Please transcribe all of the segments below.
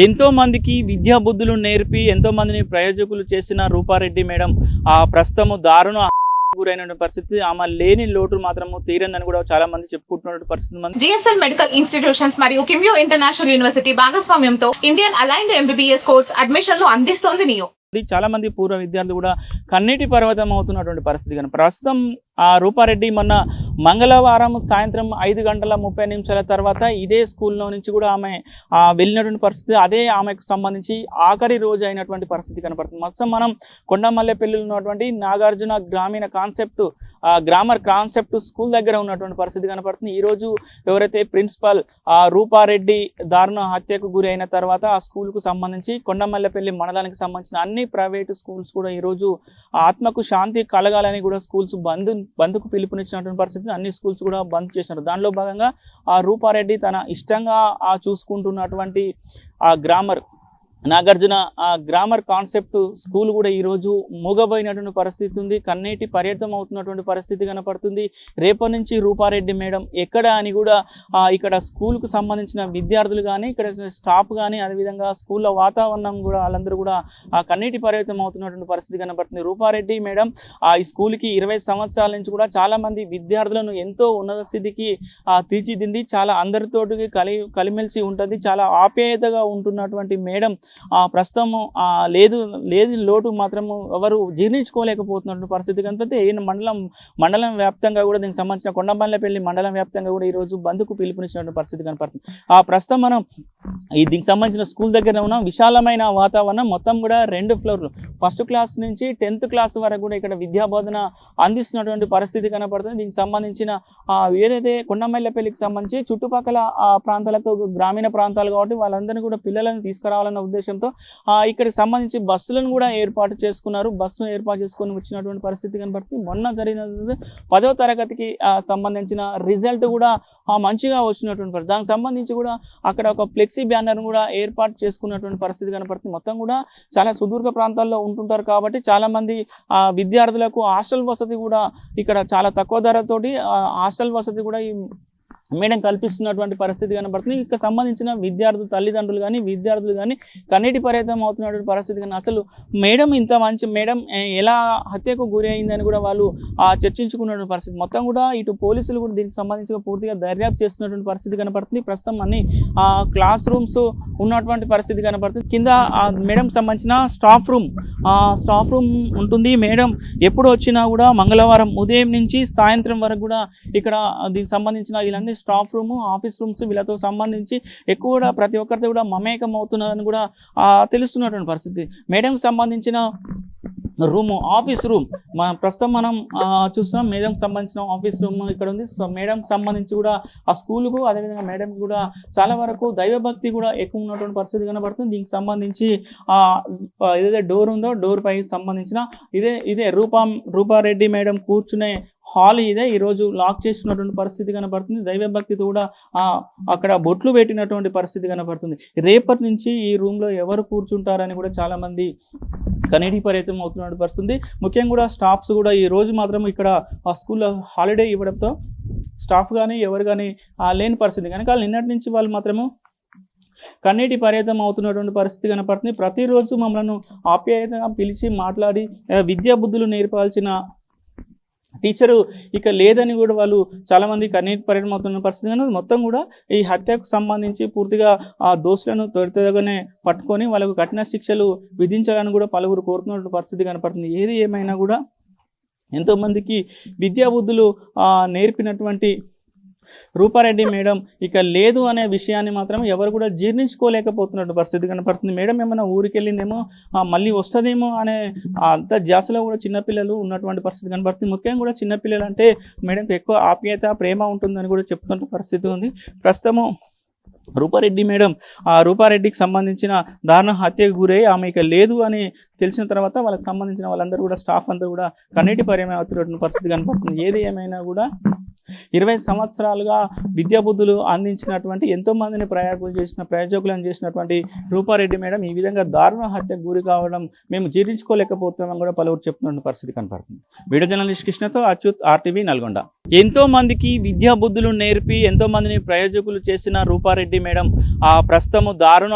ఎంతో మందికి విద్యా బుద్ధులు నేర్పి ఎంతో మందిని ప్రయోజకులు చేసిన రూపారెడ్డి మేడం ప్రస్తుతము దారుణ గురైన పరిస్థితి. ఆమె లేని లోటు మాత్రము తీరందని కూడా చాలా మంది చెప్పుకుంటున్న పరిస్థితి. జిఎస్ఎల్ మెడికల్ ఇన్స్టిట్యూషన్స్ మరియు కిమ్యూ ఇంటర్నేషనల్ యూనివర్సిటీ భాగస్వామ్యంతో ఇండియన్ అలైన్డ్ ఎంబీబీఎస్ కోర్స్ అడ్మిషన్లు అందిస్తోంది నియో. చాలా మంది పూర్వ విద్యార్థులు కూడా కన్నీటి పర్వతం అవుతున్నటువంటి పరిస్థితి. కానీ ప్రస్తుతం రూపారెడ్డి మొన్న మంగళవారం సాయంత్రం 5:30 తర్వాత ఇదే స్కూల్లో నుంచి కూడా ఆమె వెళ్ళినటువంటి పరిస్థితి. అదే ఆమెకు సంబంధించి ఆఖరి రోజు అయినటువంటి పరిస్థితి కనపడుతుంది. మొత్తం మనం కొండమల్లెపల్లిలో ఉన్నటువంటి నాగార్జున గ్రామర్ కాన్సెప్ట్ స్కూల్ దగ్గర ఉన్నటువంటి పరిస్థితి కనపడుతుంది. ఈరోజు ఎవరైతే ప్రిన్సిపల్ రూపారెడ్డి దారుణ హత్యకు గురి అయిన తర్వాత ఆ స్కూల్కు సంబంధించి కొండమల్లెపల్లి మండలానికి సంబంధించిన అన్ని ప్రైవేటు స్కూల్స్ కూడా ఈరోజు ఆత్మకు శాంతి కలగాలని కూడా స్కూల్స్ బంద్కు పిలుపునిచ్చినటువంటి పరిస్థితి. అన్ని స్కూల్స్ కూడా బంద్ చేసినారు. దానిలో భాగంగా రూపారెడ్డి తన ఇష్టంగా చూసుకుంటున్నటువంటి నాగార్జున గ్రామర్ కాన్సెప్ట్ స్కూల్ కూడా ఈరోజు మూగబోయినటువంటి పరిస్థితి ఉంది. కన్నీటి పర్యటన అవుతున్నటువంటి పరిస్థితి కనపడుతుంది. రేపటి నుంచి రూపారెడ్డి మేడం ఎక్కడ అని కూడా ఇక్కడ స్కూల్కు సంబంధించిన విద్యార్థులు కానీ ఇక్కడ స్టాఫ్ కానీ అదేవిధంగా స్కూల్లో వాతావరణం కూడా వాళ్ళందరూ కూడా కన్నీటి పర్యటన అవుతున్నటువంటి పరిస్థితి కనపడుతుంది. రూపారెడ్డి మేడం ఈ స్కూల్కి 20 సంవత్సరాల నుంచి కూడా చాలా మంది విద్యార్థులను ఎంతో ఉన్నత స్థితికి తీర్చిదిద్ది చాలా అందరితోటి కలిమెలిసి ఉంటుంది. చాలా ఆప్యాయతగా ఉంటున్నటువంటి మేడం ప్రస్తుతము లేదు లోటు మాత్రము ఎవరు జీర్ణించుకోలేకపోతున్నటువంటి పరిస్థితి కనుక మండలం వ్యాప్తంగా కూడా దీనికి సంబంధించిన కొండమల్లెపల్లి మండలం వ్యాప్తంగా కూడా ఈరోజు బంద్కు పిలుపునిచ్చినటువంటి పరిస్థితి కనపడుతుంది. ప్రస్తుతం మనం దీనికి సంబంధించిన స్కూల్ దగ్గర ఉన్న విశాలమైన వాతావరణం మొత్తం కూడా 2 ఫ్లోర్లు 1st క్లాస్ నుంచి 10th క్లాస్ వరకు కూడా ఇక్కడ విద్యాబోధన అందిస్తున్నటువంటి పరిస్థితి కనపడుతుంది. దీనికి సంబంధించిన ఏదైతే కొండమల్లెపల్లికి సంబంధించి చుట్టుపక్కల ప్రాంతాలకు గ్రామీణ ప్రాంతాలు కాబట్టి వాళ్ళందరినీ కూడా పిల్లలను తీసుకురావాలన్న ఉద్దేశంతో ఇక్కడికి సంబంధించి బస్సులను కూడా ఏర్పాటు చేసుకున్నారు. బస్సును ఏర్పాటు చేసుకొని వచ్చినటువంటి పరిస్థితి కనబడుతుంది. మొన్న జరిగిన 10వ తరగతికి సంబంధించిన రిజల్ట్ కూడా మంచిగా వచ్చినటువంటి పరిస్థితి. దానికి సంబంధించి కూడా అక్కడ ఒక ఫ్లెక్సీ బ్యానర్ కూడా ఏర్పాటు చేసుకున్నటువంటి పరిస్థితి కనపడుతుంది. మొత్తం కూడా చాలా సుదూర ప్రాంతాల్లో ఉంటుంటారు కాబట్టి చాలా మంది విద్యార్థులకు హాస్టల్ వసతి కూడా ఇక్కడ చాలా తక్కువ ధరతోటి హాస్టల్ వసతి కూడా మేడం కల్పిస్తున్నటువంటి పరిస్థితి కనబడుతుంది. ఇక్కడ సంబంధించిన విద్యార్థులు తల్లిదండ్రులు కానీ విద్యార్థులు కానీ కన్నీటి పర్యటన అవుతున్నటువంటి పరిస్థితి. కానీ అసలు మేడం ఇంత మంచి మేడం ఎలా హత్యకు గురి అయిందని కూడా వాళ్ళు చర్చించుకున్నటువంటి పరిస్థితి. మొత్తం కూడా ఇటు పోలీసులు కూడా దీనికి సంబంధించి పూర్తిగా దర్యాప్తు చేస్తున్నటువంటి పరిస్థితి కనపడుతుంది. ప్రస్తుతం అన్ని క్లాస్ రూమ్స్ ఉన్నటువంటి పరిస్థితి కనపడుతుంది. కింద మేడం సంబంధించిన స్టాఫ్ రూమ్ ఉంటుంది. మేడం ఎప్పుడు వచ్చినా కూడా మంగళవారం ఉదయం నుంచి సాయంత్రం వరకు కూడా ఇక్కడ దీనికి సంబంధించిన ఇలాంటి స్టాఫ్ రూమ్ ఆఫీస్ రూమ్స్ వీళ్ళతో సంబంధించి ఎక్కువ కూడా ప్రతి ఒక్కరితో కూడా మమేకం అవుతున్నదని కూడా తెలుస్తున్నటువంటి పరిస్థితి. మేడంకి సంబంధించిన ఆఫీస్ రూమ్ ప్రస్తుతం మనం చూస్తున్నాం. మేడం సంబంధించిన ఆఫీస్ రూమ్ ఇక్కడ ఉంది. సో మేడం సంబంధించి కూడా ఆ స్కూల్కు అదేవిధంగా మేడంకి కూడా చాలా వరకు దైవభక్తి కూడా ఎక్కువ ఉన్నటువంటి పరిస్థితి కనబడుతుంది. దీనికి సంబంధించి ఏదైతే డోర్ ఉందో డోర్ పై సంబంధించిన ఇదే రూపారెడ్డి మేడం కూర్చునే హాల్ ఇదే ఈరోజు లాక్ చేస్తున్నటువంటి పరిస్థితి కనబడుతుంది. దైవభక్తితో కూడా అక్కడ బొట్లు పెట్టినటువంటి పరిస్థితి కనబడుతుంది. రేపటి నుంచి ఈ రూమ్లో ఎవరు కూర్చుంటారని కూడా చాలా మంది కన్నీటి పర్యటన అవుతున్నటువంటి పరిస్థితి. ముఖ్యంగా కూడా స్టాఫ్స్ కూడా ఈ రోజు మాత్రం ఇక్కడ ఆ స్కూల్లో హాలిడే ఇవ్వడంతో స్టాఫ్ కానీ ఎవరు కానీ లేని పరిస్థితి కనుక నిన్నటి నుంచి వాళ్ళు మాత్రము కన్నీటి పర్యటన అవుతున్నటువంటి పరిస్థితి కనపడుతుంది. ప్రతిరోజు మమ్మల్ని ఆప్యాయతగా పిలిచి మాట్లాడి విద్యా బుద్ధులు నేర్పాల్సిన టీచరు ఇక లేదని కూడా వాళ్ళు చాలా మంది కన్నీటి పర్యటన అవుతున్న పరిస్థితి. కానీ మొత్తం కూడా ఈ హత్యకు సంబంధించి పూర్తిగా దోషులను త్వరితగానే పట్టుకొని వాళ్ళకు కఠిన శిక్షలు విధించాలని కూడా పలువురు కోరుతున్నటువంటి పరిస్థితి కనపడుతుంది. ఏది ఏమైనా కూడా ఎంతోమందికి విద్యా బుద్ధులు నేర్పినటువంటి రూపారెడ్డి మేడం ఇక లేదు అనే విషయాన్ని మాత్రం ఎవరు కూడా జీర్ణించుకోలేకపోతున్నట్టు పరిస్థితి కనపడుతుంది. మేడం ఏమైనా ఊరికి వెళ్ళిందేమో మళ్ళీ వస్తుందేమో అనే అంత ధ్యాసలో కూడా చిన్నపిల్లలు ఉన్నటువంటి పరిస్థితి కనపడుతుంది. ముఖ్యంగా కూడా చిన్నపిల్లలు అంటే మేడంకి ఎక్కువ ఆప్యాయత ప్రేమ ఉంటుందని కూడా చెప్తున్న పరిస్థితి ఉంది. ప్రస్తుతము రూపారెడ్డి మేడం రూపారెడ్డికి సంబంధించిన దారుణ హత్యకు గురై ఆమె ఇక లేదు అని తెలిసిన తర్వాత వాళ్ళకి సంబంధించిన వాళ్ళందరూ కూడా స్టాఫ్ అందరూ కూడా కన్నీటి పర్యటన అవుతున్నటువంటి పరిస్థితి కనపడుతుంది. ఏది ఏమైనా కూడా 20 సంవత్సరాలుగా విద్యాబుద్ధులు అందించినటువంటి ఎంతో మందిని ప్రయోజకులను చేసినటువంటి రూపారెడ్డి మేడం ఈ విధంగా దారుణ హత్యకు గురి కావడం మేము జీర్ణించుకోలేకపోతున్నామని కూడా పలువురు చెప్తున్న పరిస్థితి కనపడుతుంది. వీడియో జర్నలిస్ట్ కృష్ణతో అచ్యుత్, RTV నల్గొండ. ఎంతో మందికి విద్యా బుద్ధులు నేర్పి ఎంతో మందిని ప్రయోజకులు చేసిన రూపారెడ్డి మేడం ప్రస్తుతము దారుణ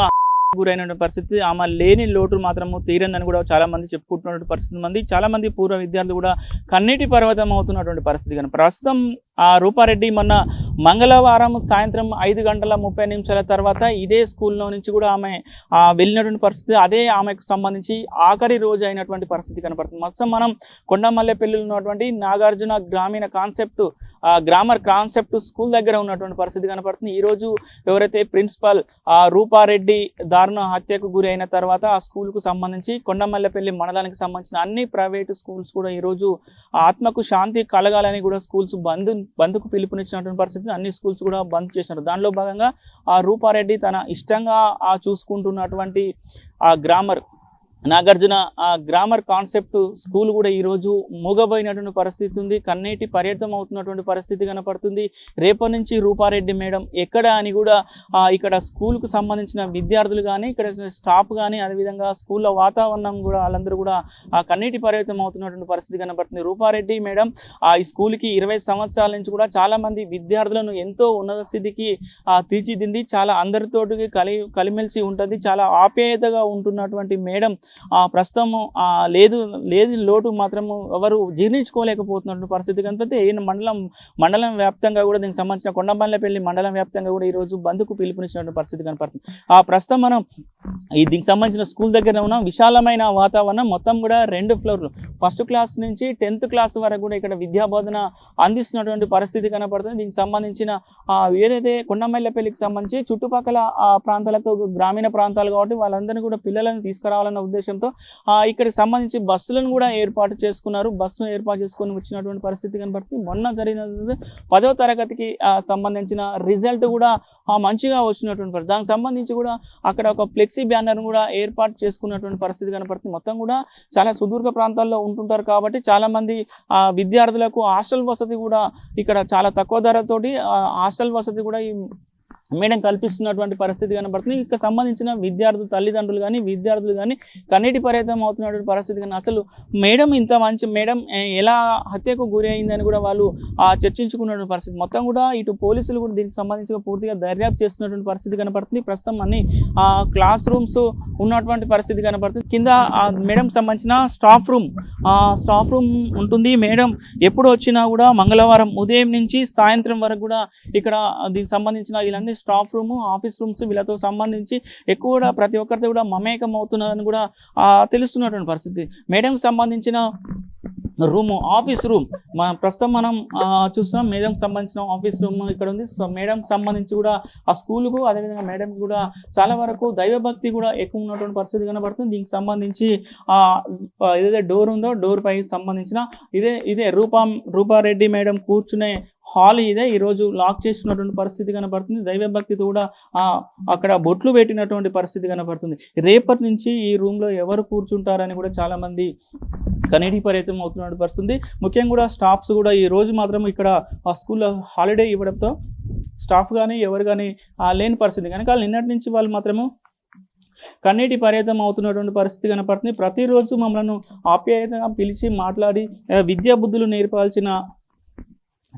గురైన పరిస్థితి, ఆమె లేని లోటు మాత్రము తీరందని కూడా చాలా మంది చెప్పుకుంటున్నటువంటి పరిస్థితి చాలా మంది పూర్వ విద్యార్థులు కూడా కన్నీటి పర్వతం అవుతున్నటువంటి పరిస్థితి. కానీ ప్రస్తుతం ఆ రూపారెడ్డి మొన్న మంగళవారం సాయంత్రం 5:30 తర్వాత ఇదే స్కూల్లో నుంచి కూడా ఆమె వెళ్ళినటువంటి పరిస్థితి, అదే ఆమెకు సంబంధించి ఆఖరి రోజు అయినటువంటి పరిస్థితి కనపడుతుంది. మొత్తం మనం కొండమల్లెపల్లిలో ఉన్నటువంటి నాగార్జున గ్రామర్ కాన్సెప్ట్ స్కూల్ దగ్గర ఉన్నటువంటి పరిస్థితి కనపడుతుంది. ఈరోజు ఎవరైతే ప్రిన్సిపల్ రూపారెడ్డి దారుణ హత్యకు గురి అయిన తర్వాత ఆ స్కూల్కు సంబంధించి కొండమల్లెపల్లి మండలానికి సంబంధించిన అన్ని ప్రైవేటు స్కూల్స్ కూడా ఈరోజు ఆత్మకు శాంతి కలగాలని కూడా స్కూల్స్ బంద్కు పిలుపునిచ్చినటువంటి పరిస్థితి, అన్ని స్కూల్స్ కూడా బంద్ చేసినారు. దానిలో భాగంగా ఆ రూపారెడ్డి తన ఇష్టంగా చూసుకుంటున్నటువంటి ఆ నాగార్జున గ్రామర్ కాన్సెప్ట్ స్కూల్ కూడా ఈరోజు మూగబోయినటువంటి పరిస్థితి ఉంది. కన్నీటి పర్యటన అవుతున్నటువంటి పరిస్థితి కనపడుతుంది. రేపటి నుంచి రూపారెడ్డి మేడం ఎక్కడ అని కూడా ఇక్కడ స్కూల్కు సంబంధించిన విద్యార్థులు కానీ ఇక్కడ స్టాఫ్ కానీ అదేవిధంగా స్కూల్లో వాతావరణం కూడా వాళ్ళందరూ కూడా కన్నీటి పర్యటన అవుతున్నటువంటి పరిస్థితి కనపడుతుంది. రూపారెడ్డి మేడం ఈ స్కూల్కి 20 సంవత్సరాల నుంచి కూడా చాలా మంది విద్యార్థులను ఎంతో ఉన్నత స్థితికి తీర్చిదిద్ది చాలా అందరితోటి కలిమెలిసి ఉంటుంది. చాలా ఆప్యాయతగా ఉంటున్నటువంటి మేడం ప్రస్తుతం లేదు లోటు మాత్రము ఎవరు జీర్ణించుకోలేకపోతున్నటువంటి పరిస్థితి కనిపిస్తే మండలం వ్యాప్తంగా కూడా దీనికి సంబంధించిన కొండమల్లెపల్లి మండలం వ్యాప్తంగా కూడా ఈరోజు బంద్కు పిలుపునిచ్చినటువంటి పరిస్థితి కనపడుతుంది. ప్రస్తుతం మనం దీనికి సంబంధించిన స్కూల్ దగ్గర ఉన్న విశాలమైన వాతావరణం మొత్తం కూడా 2 ఫ్లోర్లు, 1st క్లాస్ నుంచి 10th క్లాస్ వరకు కూడా ఇక్కడ విద్యాబోధన అందిస్తున్నటువంటి పరిస్థితి కనపడుతుంది. దీనికి సంబంధించిన ఏదైతే కొండమల్లెపల్లికి సంబంధించి చుట్టుపక్కల ప్రాంతాలకు గ్రామీణ ప్రాంతాలు కాబట్టి వాళ్ళందరినీ కూడా పిల్లలను తీసుకురావాలన్న ఉద్దేశంతో ఇక్కడికి సంబంధించి బస్సులను కూడా ఏర్పాటు చేసుకున్నారు. బస్సును ఏర్పాటు చేసుకొని వచ్చినటువంటి పరిస్థితి కనపడుతుంది. మొన్న జరిగిన 10వ తరగతికి సంబంధించిన రిజల్ట్ కూడా మంచిగా వచ్చినటువంటి పరిస్థితి. దానికి సంబంధించి కూడా అక్కడ ఒక ఫ్లెక్సీ బ్యానర్ కూడా ఏర్పాటు చేసుకున్నటువంటి పరిస్థితి కనపడుతుంది. మొత్తం కూడా చాలా సుదూర ప్రాంతాల్లో ఉంటుంటారు కాబట్టి చాలా మంది విద్యార్థులకు హాస్టల్ వసతి కూడా ఇక్కడ చాలా తక్కువ ధరతోటి హాస్టల్ వసతి కూడా ఈ మేడం కల్పిస్తున్నటువంటి పరిస్థితి కనబడుతుంది. ఇక్కడ సంబంధించిన తల్లిదండ్రులు కానీ విద్యార్థులు కానీ కన్నీటి పర్యటన అవుతున్నటువంటి పరిస్థితి. కానీ అసలు మేడం ఇంత మంచి మేడం ఎలా హత్యకు గురి అయిందని కూడా వాళ్ళు చర్చించుకున్నటువంటి పరిస్థితి. మొత్తం కూడా ఇటు పోలీసులు కూడా దీనికి సంబంధించి పూర్తిగా దర్యాప్తు చేస్తున్నటువంటి పరిస్థితి కనపడుతుంది. ప్రస్తుతం అన్ని క్లాస్ రూమ్స్ ఉన్నటువంటి పరిస్థితి కనపడుతుంది. కింద మేడం సంబంధించిన స్టాఫ్ రూమ్ ఉంటుంది. మేడం ఎప్పుడు వచ్చినా కూడా మంగళవారం ఉదయం నుంచి సాయంత్రం వరకు కూడా ఇక్కడ దీనికి సంబంధించిన వీళ్ళందరూ స్టాఫ్ రూమ్, ఆఫీస్ రూమ్స్ వీళ్ళతో సంబంధించి ఎక్కువ కూడా ప్రతి ఒక్కరితో కూడా మమేకం అవుతున్నదని కూడా తెలుస్తున్నటువంటి పరిస్థితి. మేడంకి సంబంధించిన ఆఫీస్ రూమ్ ప్రస్తుతం మనం చూస్తున్నాం. మేడం సంబంధించిన ఆఫీస్ రూమ్ ఇక్కడ ఉంది. సో మేడం సంబంధించి కూడా ఆ స్కూల్కు అదేవిధంగా మేడం కూడా చాలా వరకు దైవభక్తి కూడా ఎక్కువ ఉన్నటువంటి పరిస్థితి కనబడుతుంది. దీనికి సంబంధించి ఏదైతే డోర్ ఉందో డోర్ పై సంబంధించిన ఇదే రూపారెడ్డి మేడం కూర్చునే హాల్ ఇదే ఈరోజు లాక్ చేస్తున్నటువంటి పరిస్థితి కనబడుతుంది. దైవభక్తితో కూడా అక్కడ బొట్లు పెట్టినటువంటి పరిస్థితి కనబడుతుంది. రేపటి నుంచి ఈ రూమ్లో ఎవరు కూర్చుంటారని కూడా చాలా మంది కన్నీటి పర్యటన అవుతున్నటువంటి పరిస్థితి. ముఖ్యంగా కూడా స్టాఫ్స్ కూడా ఈ రోజు మాత్రం ఇక్కడ ఆ స్కూల్లో హాలిడే ఇవ్వడంతో స్టాఫ్ కానీ ఎవరు కానీ లేని పరిస్థితి. కనుక నిన్నటి నుంచి వాళ్ళు మాత్రము కన్నీటి పర్యటన అవుతున్నటువంటి పరిస్థితి కనపడుతుంది. ప్రతిరోజు మమ్మల్ని ఆప్యాయతగా పిలిచి మాట్లాడి విద్యా బుద్ధులు నేర్పాల్సిన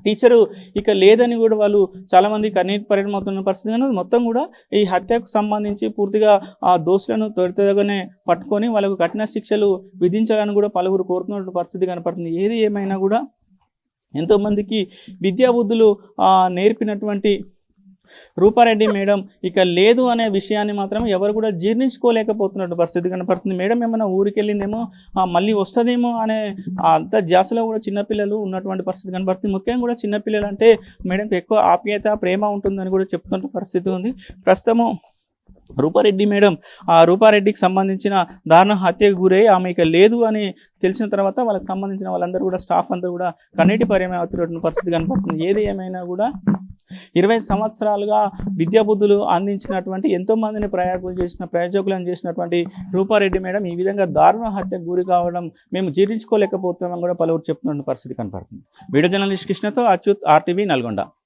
టీచరు ఇక లేదని కూడా వాళ్ళు చాలా మంది కన్నీటి పర్యటన అవుతున్న పరిస్థితి. కానీ మొత్తం కూడా ఈ హత్యకు సంబంధించి పూర్తిగా ఆ దోషులను త్వరితగానే పట్టుకొని వాళ్ళకు కఠిన శిక్షలు విధించాలని కూడా పలువురు కోరుతున్నటువంటి పరిస్థితి కనపడుతుంది. ఏది ఏమైనా కూడా ఎంతోమందికి విద్యా బుద్ధులు నేర్పినటువంటి రూపారెడ్డి మేడం ఇక లేదు అనే విషయాన్ని మాత్రం ఎవరు కూడా జీర్ణించుకోలేకపోతున్నట్టు పరిస్థితి కనపడుతుంది. మేడం ఏమైనా ఊరికి వెళ్ళిందేమో మళ్ళీ వస్తుందేమో అనే అంత ధ్యాసలో కూడా చిన్నపిల్లలు ఉన్నటువంటి పరిస్థితి కనపడుతుంది. ముఖ్యంగా కూడా చిన్నపిల్లలు అంటే మేడంకి ఎక్కువ ఆప్యాయత ప్రేమ ఉంటుందని కూడా చెప్తున్న పరిస్థితి ఉంది. ప్రస్తుతము రూపారెడ్డి మేడం రూపారెడ్డికి సంబంధించిన దారుణ హత్యకు గురై ఆమె ఇక లేదు అని తెలిసిన తర్వాత వాళ్ళకి సంబంధించిన వాళ్ళందరూ కూడా స్టాఫ్ అందరూ కూడా కన్నీటి పర్యటన అవుతున్నటువంటి పరిస్థితి కనపడుతుంది. ఏది ఏమైనా కూడా 20 సంవత్సరాలుగా విద్యాబుద్ధులు అందించినటువంటి ఎంతో మందిని ప్రయోజకులను చేసినటువంటి రూపారెడ్డి మేడం ఈ విధంగా దారుణ హత్యకు గురి కావడం మేము జీర్ణించుకోలేకపోతున్నామని కూడా పలువురు చెప్తున్న పరిస్థితి కనపడుతుంది. వీడియో జర్నలిస్ట్ కృష్ణతో అచ్యుత్, RTV నల్గొండ.